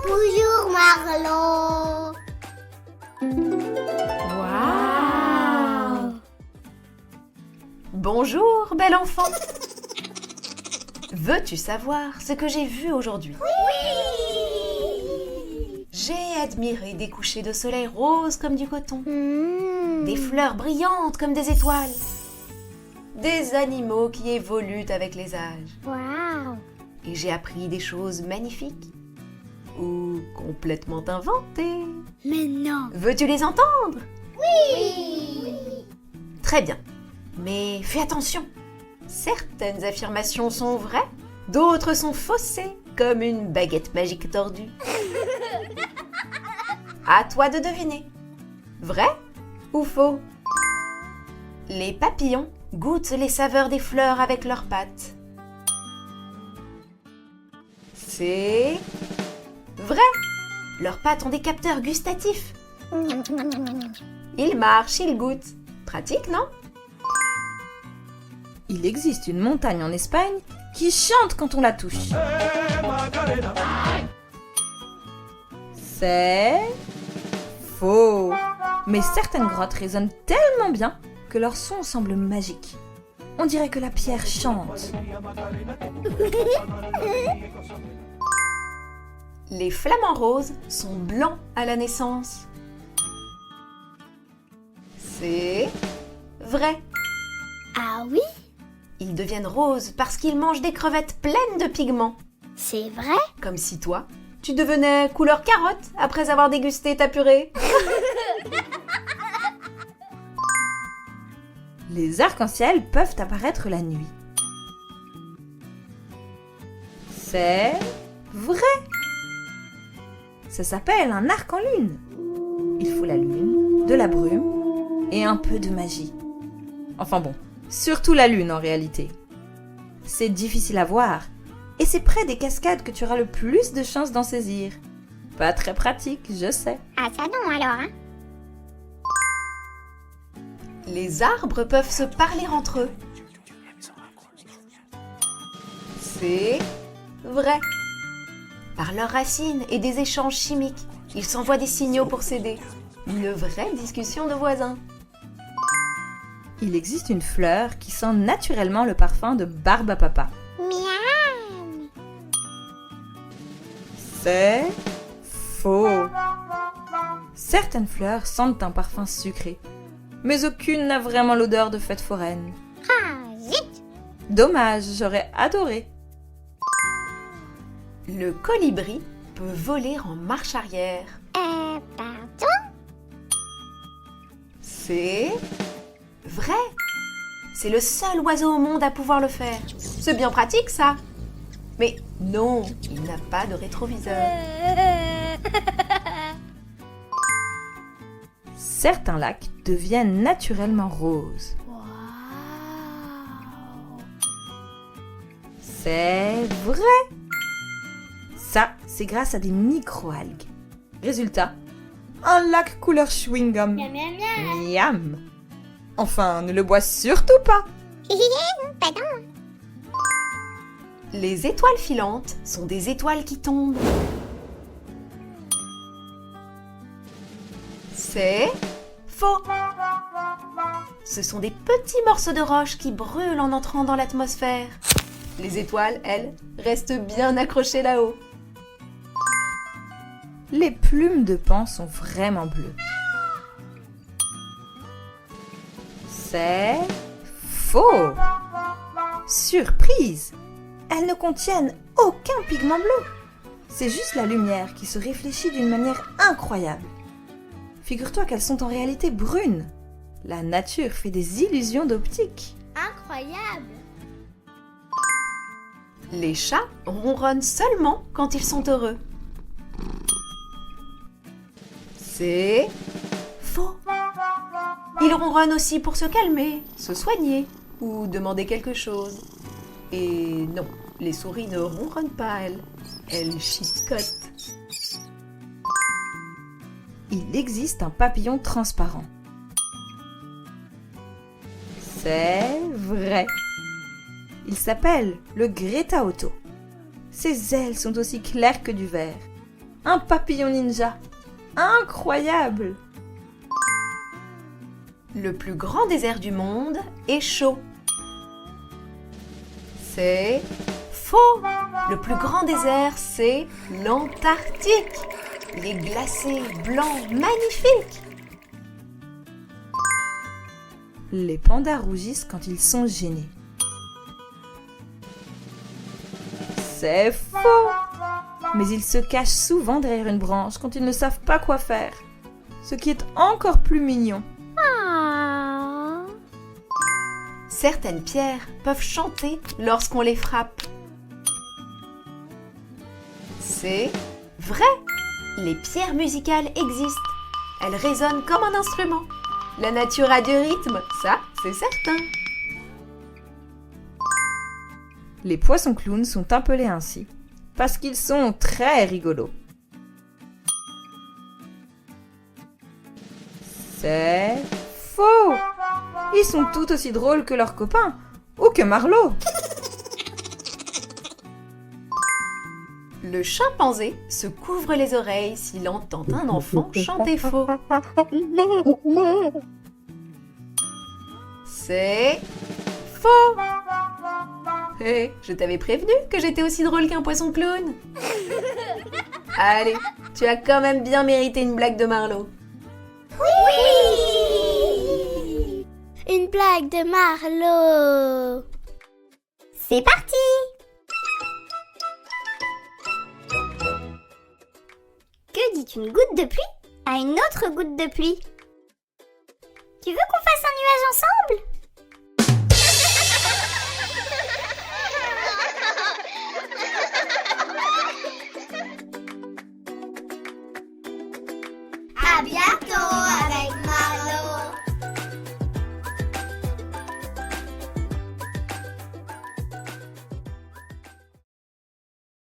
Bonjour Marlo. Waouh! Bonjour, bel enfant. Veux-tu savoir ce que j'ai vu aujourd'hui? Oui. J'ai admiré des couchers de soleil roses comme du coton, Mmh. des fleurs brillantes comme des étoiles, des animaux qui évoluent avec les âges. Waouh. Et j'ai appris des choses magnifiques ou complètement inventées. Mais non. Veux-tu les entendre? Oui. Très bien, mais fais attention. Certaines affirmations sont vraies, d'autres sont faussées, comme une baguette magique tordue. À toi de deviner. Vrai ou faux? Les papillons goûtent les saveurs des fleurs avec leurs pattes. C'est vrai. Leurs pattes ont des capteurs gustatifs. Ils marchent, ils goûtent. Pratique, non? Il existe une montagne en Espagne qui chante quand on la touche. C'est faux. Mais certaines grottes résonnent tellement bien que leur son semble magique. On dirait que la pierre chante. Les flamants roses sont blancs à la naissance. C'est vrai. Ah oui? Ils deviennent roses parce qu'ils mangent des crevettes pleines de pigments. C'est vrai? Comme si toi, tu devenais couleur carotte après avoir dégusté ta purée. Les arcs-en-ciel peuvent apparaître la nuit. C'est vrai. Ça s'appelle un arc en lune. Il faut la lune, de la brume et un peu de magie. Enfin bon, surtout la lune en réalité. C'est difficile à voir et c'est près des cascades que tu auras le plus de chances d'en saisir. Pas très pratique, je sais. Ah ça non alors, hein? Les arbres peuvent se parler entre eux. C'est vrai. Par leurs racines et des échanges chimiques, ils s'envoient des signaux pour s'aider. Une vraie discussion de voisins. Il existe une fleur qui sent naturellement le parfum de barbe à papa. Miam. C'est faux. Certaines fleurs sentent un parfum sucré, mais aucune n'a vraiment l'odeur de fête foraine. Ah zut. Dommage, j'aurais adoré. Le colibri peut voler en marche arrière. Pardon? C'est vrai. C'est le seul oiseau au monde à pouvoir le faire. C'est bien pratique, ça. Mais non, il n'a pas de rétroviseur. Certains lacs deviennent naturellement roses. Waouh. C'est vrai. Ça, c'est grâce à des micro-algues. Résultat, un lac couleur chewing-gum. Miam miam miam. Miam. Enfin, ne le bois surtout pas. Pardon. Les étoiles filantes sont des étoiles qui tombent. C'est faux. Ce sont des petits morceaux de roche qui brûlent en entrant dans l'atmosphère. Les étoiles, elles, restent bien accrochées là-haut. Les plumes de pan sont vraiment bleues. C'est faux. Surprise! Elles ne contiennent aucun pigment bleu. C'est juste la lumière qui se réfléchit d'une manière incroyable. Figure-toi qu'elles sont en réalité brunes. La nature fait des illusions d'optique. Incroyable. Les chats ronronnent seulement quand ils sont heureux. C'est faux. Ils ronronnent aussi pour se calmer, se soigner ou demander quelque chose. Et non, les souris ne ronronnent pas, elles. Elles chicotent. Il existe un papillon transparent. C'est vrai. Il s'appelle le Greta Otto. Ses ailes sont aussi claires que du verre. Un papillon ninja. Incroyable! Le plus grand désert du monde est chaud. C'est faux. Le plus grand désert, c'est l'Antarctique. Il est glacé, blanc, magnifique. Les pandas rougissent quand ils sont gênés. C'est faux! Mais ils se cachent souvent derrière une branche quand ils ne savent pas quoi faire. Ce qui est encore plus mignon. Ah. Certaines pierres peuvent chanter lorsqu'on les frappe. C'est vrai. Les pierres musicales existent. Elles résonnent comme un instrument. La nature a du rythme, ça, c'est certain. Les poissons clowns sont appelés ainsi parce qu'ils sont très rigolos. C'est faux! Ils sont tout aussi drôles que leurs copains ou que Marlowe. Le chimpanzé se couvre les oreilles s'il entend un enfant chanter faux. C'est faux. Hé, je t'avais prévenu que j'étais aussi drôle qu'un poisson clown. Allez, tu as quand même bien mérité une blague de Marlowe. Oui. Une blague de Marlowe. C'est parti. Que dit une goutte de pluie à une autre goutte de pluie? Tu veux qu'on fasse un nuage ensemble? À bientôt!